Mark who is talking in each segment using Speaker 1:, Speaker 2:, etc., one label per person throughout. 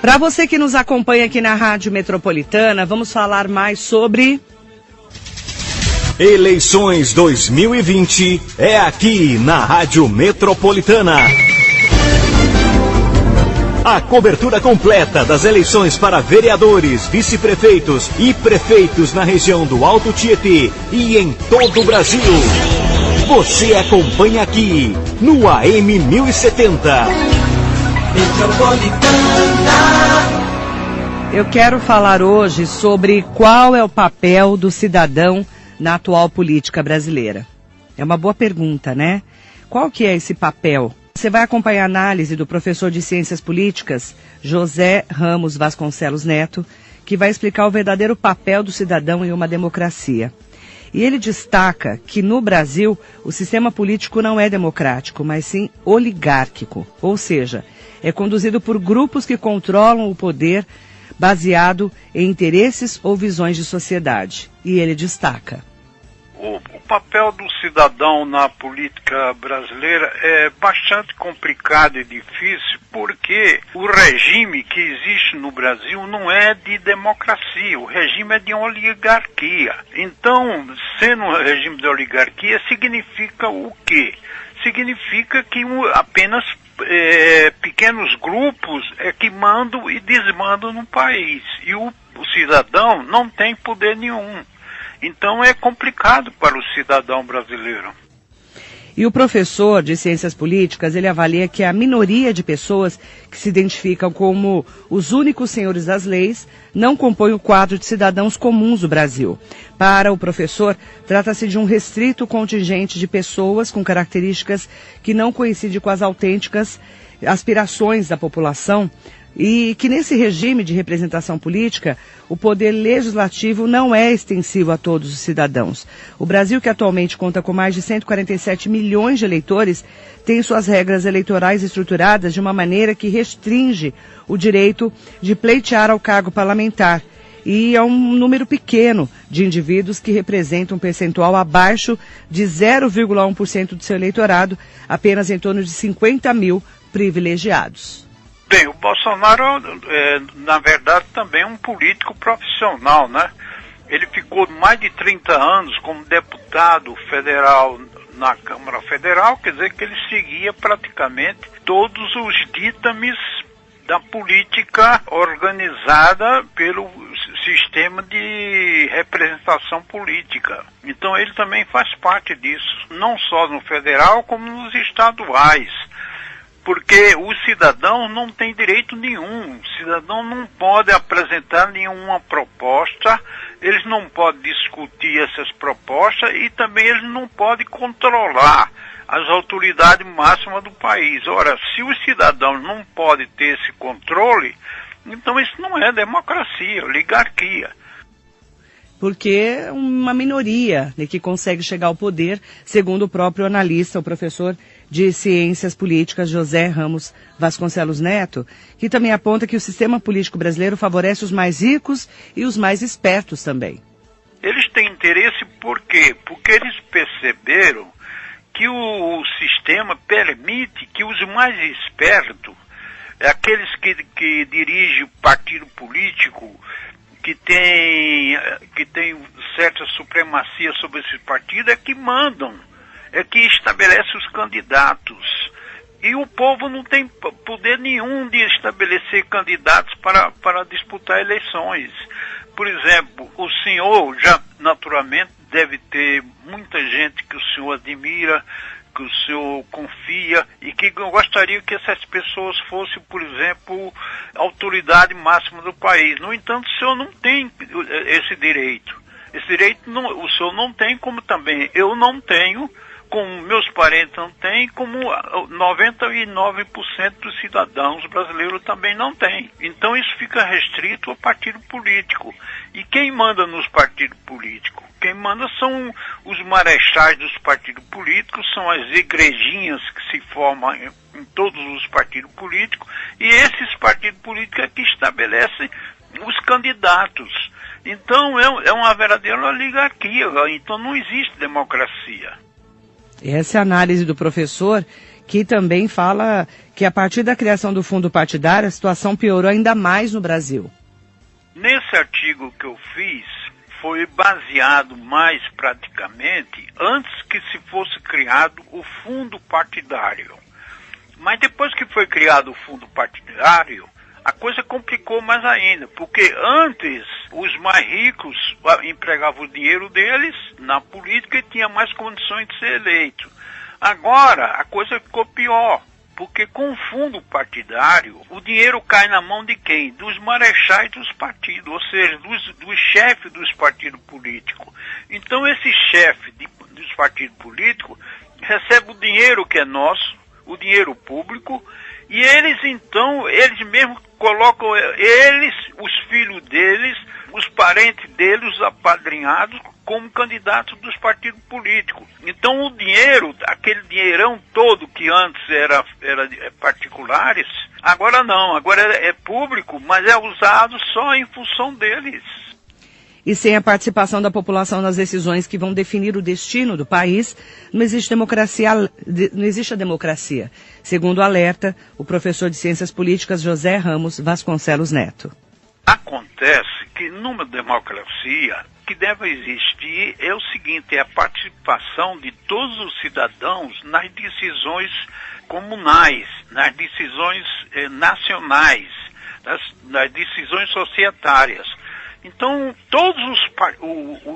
Speaker 1: Para você que nos acompanha aqui na Rádio Metropolitana, vamos falar mais sobre...
Speaker 2: Eleições 2020 é aqui na Rádio Metropolitana. A cobertura completa das eleições para vereadores, vice-prefeitos e prefeitos na região do Alto Tietê e em todo o Brasil. Você acompanha aqui no AM 1070.
Speaker 3: Metropolitana.
Speaker 1: Eu quero falar hoje sobre qual é o papel do cidadão na atual política brasileira. É uma boa pergunta, né? Qual que é esse papel? Você vai acompanhar a análise do professor de Ciências Políticas, José Ramos Vasconcelos Neto, que vai explicar o verdadeiro papel do cidadão em uma democracia. E ele destaca que no Brasil o sistema político não é democrático, mas sim oligárquico, ou seja, é conduzido por grupos que controlam o poder baseado em interesses ou visões de sociedade. E ele destaca:
Speaker 4: O papel do cidadão na política brasileira é bastante complicado e difícil, porque o regime que existe no Brasil não é de democracia, o regime é de oligarquia. Então, sendo um regime de oligarquia, significa o quê? Significa que apenas pequenos grupos é que mandam e desmandam no país, e o cidadão não tem poder nenhum. Então é complicado para o cidadão brasileiro.
Speaker 1: E o professor de Ciências Políticas, ele avalia que a minoria de pessoas que se identificam como os únicos senhores das leis não compõe o quadro de cidadãos comuns do Brasil. Para o professor, trata-se de um restrito contingente de pessoas com características que não coincidem com as autênticas aspirações da população, e que nesse regime de representação política, o poder legislativo não é extensivo a todos os cidadãos. O Brasil, que atualmente conta com mais de 147 milhões de eleitores, tem suas regras eleitorais estruturadas de uma maneira que restringe o direito de pleitear ao cargo parlamentar. E é um número pequeno de indivíduos que representam um percentual abaixo de 0,1% do seu eleitorado, apenas em torno de 50 mil privilegiados.
Speaker 4: Bem, o Bolsonaro na verdade, também é um político profissional, né? Ele ficou mais de 30 anos como deputado federal na Câmara Federal, quer dizer que ele seguia praticamente todos os ditames da política organizada pelo sistema de representação política. Então ele também faz parte disso, não só no federal, como nos estaduais. Porque o cidadão não tem direito nenhum, o cidadão não pode apresentar nenhuma proposta, eles não podem discutir essas propostas e também eles não podem controlar as autoridades máximas do país. Ora, se os cidadãos não podem ter esse controle, então isso não é democracia, é oligarquia.
Speaker 1: Porque é uma minoria que consegue chegar ao poder, segundo o próprio analista, o professor de Ciências Políticas, José Ramos Vasconcelos Neto, que também aponta que o sistema político brasileiro favorece os mais ricos e os mais espertos também.
Speaker 4: Eles têm interesse por quê? Porque eles perceberam que o sistema permite que os mais espertos, aqueles que dirigem o partido político, que tem certa supremacia sobre esse partido, é que mandam, é que estabelece os candidatos. E o povo não tem poder nenhum de estabelecer candidatos para disputar eleições. Por exemplo, o senhor já naturalmente deve ter muita gente que o senhor admira, que o senhor confia e que gostaria que essas pessoas fossem, por exemplo, a autoridade máxima do país. No entanto, o senhor não tem esse direito. Esse direito o senhor não tem, como também eu não tenho, como meus parentes não têm, como 99% dos cidadãos brasileiros também não têm. Então isso fica restrito ao partido político. E quem manda nos partidos políticos? Quem manda são os marechais dos partidos políticos, são as igrejinhas que se formam em todos os partidos políticos, e esses partidos políticos é que estabelecem os candidatos. Então é uma verdadeira oligarquia, então não existe democracia.
Speaker 1: Essa é a análise do professor, que também fala que a partir da criação do fundo partidário, a situação piorou ainda mais no Brasil.
Speaker 4: Nesse artigo que eu fiz, foi baseado mais praticamente antes que se fosse criado o fundo partidário. Mas depois que foi criado o fundo partidário, a coisa complicou mais ainda, porque antes os mais ricos empregavam o dinheiro deles na política e tinham mais condições de ser eleito. Agora a coisa ficou pior, porque com o fundo partidário o dinheiro cai na mão de quem? Dos marechais dos partidos, ou seja, dos chefes dos partidos políticos. Então esse chefe dos partidos políticos recebe o dinheiro que é nosso, o dinheiro público, e eles mesmos colocam os filhos deles, os parentes deles, os apadrinhados, como candidatos dos partidos políticos. Então o dinheiro, aquele dinheirão todo que antes era particulares, agora não, agora é público, mas é usado só em função deles.
Speaker 1: E sem a participação da população nas decisões que vão definir o destino do país, não existe a democracia, segundo alerta o professor de Ciências Políticas José Ramos Vasconcelos Neto.
Speaker 4: Acontece que numa democracia que deve existir é o seguinte, é a participação de todos os cidadãos nas decisões comunais, nas decisões nacionais, nas decisões societárias. Então, todos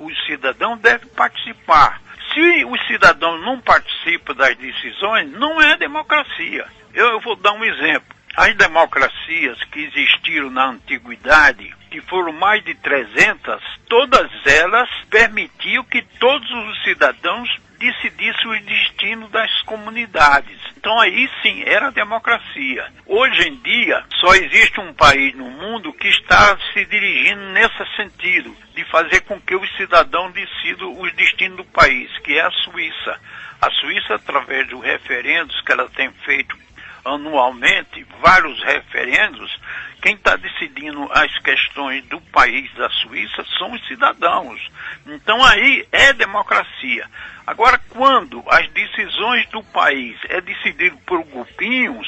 Speaker 4: os cidadãos devem participar. Se os cidadãos não participam das decisões, não é democracia. Eu vou dar um exemplo. As democracias que existiram na antiguidade, que foram mais de 300, todas elas permitiam que todos os cidadãos decidissem o destino das comunidades. Então aí sim era democracia. Hoje em dia só existe um país no mundo que está se dirigindo nesse sentido, de fazer com que os cidadãos decidam o destino do país, que é a Suíça. A Suíça, através dos referendos que ela tem feito anualmente, vários referendos, quem está decidindo as questões do país da Suíça são os cidadãos. Então aí é democracia. Agora, quando as decisões do país é decidido por grupinhos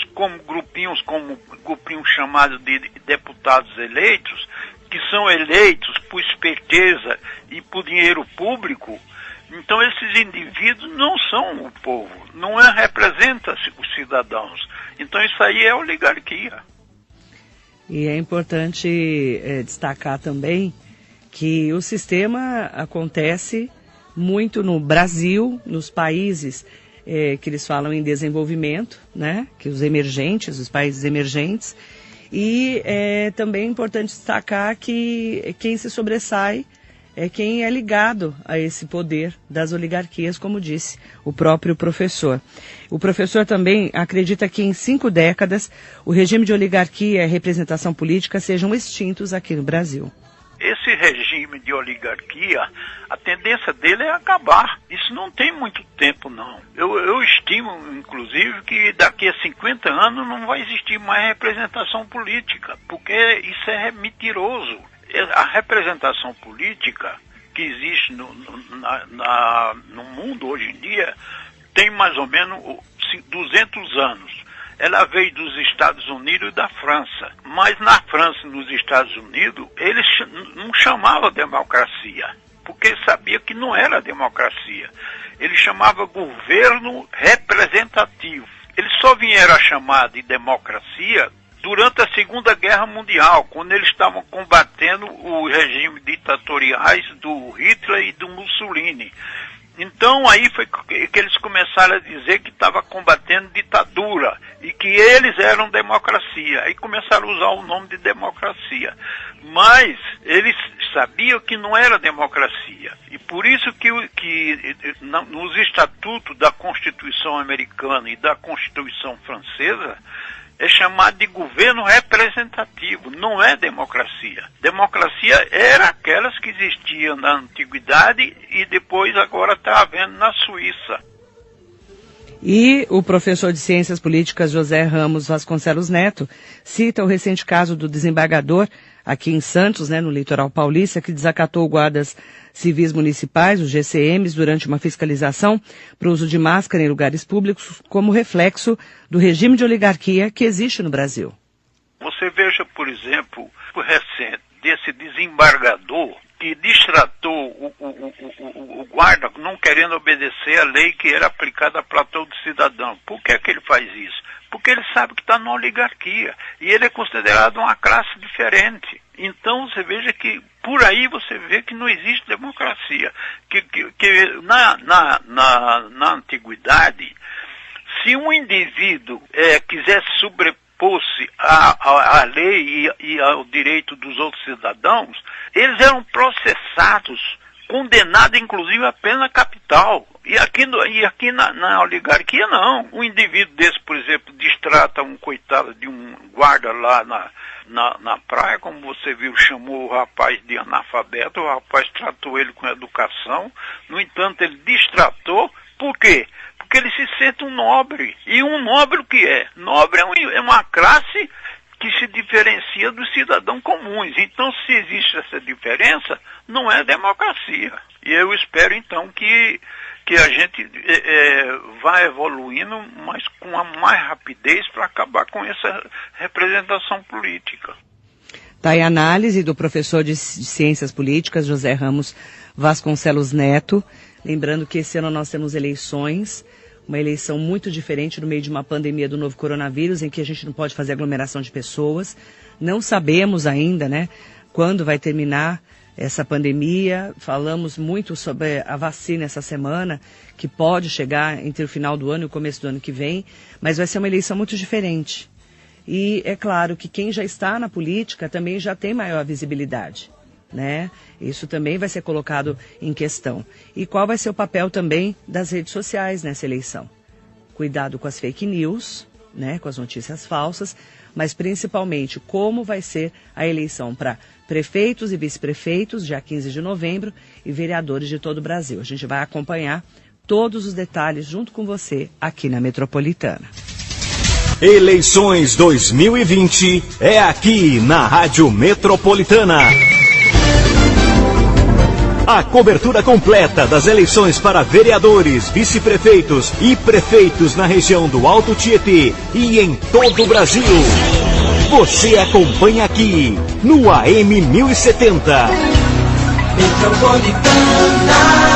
Speaker 4: chamados de deputados eleitos, que são eleitos por esperteza e por dinheiro público, então esses indivíduos não são o povo, não representam os cidadãos. Então isso aí é oligarquia.
Speaker 1: E é importante destacar também que o sistema acontece muito no Brasil, nos países que eles falam em desenvolvimento, né? Que os países emergentes. E também é importante destacar que quem se sobressai é quem é ligado a esse poder das oligarquias, como disse o próprio professor. O professor também acredita que em 5 décadas o regime de oligarquia e a representação política sejam extintos aqui no Brasil.
Speaker 4: Esse regime de oligarquia, a tendência dele é acabar. Isso não tem muito tempo, não. Eu estimo, inclusive, que daqui a 50 anos não vai existir mais representação política, porque isso é mentiroso. A representação política que existe no mundo hoje em dia tem mais ou menos 200 anos. Ela veio dos Estados Unidos e da França. Mas na França e nos Estados Unidos, eles não chamavam democracia, porque sabia que não era democracia. Eles chamavam governo representativo. Eles só vieram a chamar de democracia durante a Segunda Guerra Mundial, quando eles estavam combatendo os regimes ditatoriais do Hitler e do Mussolini. Então aí foi que eles começaram a dizer que estava combatendo ditadura e que eles eram democracia. Aí começaram a usar o nome de democracia. Mas eles sabiam que não era democracia. E por isso que nos estatutos da Constituição americana e da Constituição francesa é chamado de governo representativo, não é democracia. Democracia era aquelas que existiam na antiguidade e depois agora está havendo na Suíça.
Speaker 1: E o professor de Ciências Políticas José Ramos Vasconcelos Neto cita o recente caso do desembargador aqui em Santos, no litoral paulista, que desacatou guardas civis municipais, os GCMs, durante uma fiscalização para o uso de máscara em lugares públicos, como reflexo do regime de oligarquia que existe no Brasil.
Speaker 4: Você veja, por exemplo, o recente desse desembargador que distratou o guarda não querendo obedecer a lei que era aplicada para todo cidadão. Por que é que ele faz isso? Porque ele sabe que está na oligarquia e ele é considerado uma classe diferente. Então você veja que por aí você vê que não existe democracia. Que na antiguidade, se um indivíduo quisesse sobrepor-se à lei e ao direito dos outros cidadãos, eles eram processados, condenados inclusive a pena capital. E aqui na oligarquia não. Um indivíduo desse, por exemplo, distrata um coitado de um guarda lá na praia, como você viu, chamou o rapaz de analfabeto, o rapaz tratou ele com educação, no entanto ele distratou. Por quê? Porque ele se sente um nobre. E um nobre o que é? Nobre é uma classe que se diferencia dos cidadãos comuns. Então, se existe essa diferença, não é democracia. E eu espero, então, que a gente vá evoluindo, mas com a mais rapidez para acabar com essa representação política.
Speaker 1: Está aí a análise do professor de Ciências Políticas, José Ramos Vasconcelos Neto. Lembrando que esse ano nós temos eleições, uma eleição muito diferente no meio de uma pandemia do novo coronavírus, em que a gente não pode fazer aglomeração de pessoas. Não sabemos ainda, quando vai terminar essa pandemia. Falamos muito sobre a vacina essa semana, que pode chegar entre o final do ano e o começo do ano que vem, mas vai ser uma eleição muito diferente. E é claro que quem já está na política também já tem maior visibilidade, Isso também vai ser colocado em questão. E qual vai ser o papel também das redes sociais nessa eleição? Cuidado com as fake news, com as notícias falsas, mas principalmente como vai ser a eleição para prefeitos e vice-prefeitos, dia 15 de novembro, e vereadores de todo o Brasil. A gente vai acompanhar todos os detalhes junto com você aqui na Metropolitana.
Speaker 2: Eleições 2020 é aqui na Rádio Metropolitana. A cobertura completa das eleições para vereadores, vice-prefeitos e prefeitos na região do Alto Tietê e em todo o Brasil. Você acompanha aqui no AM 1070.
Speaker 3: Metropolitana.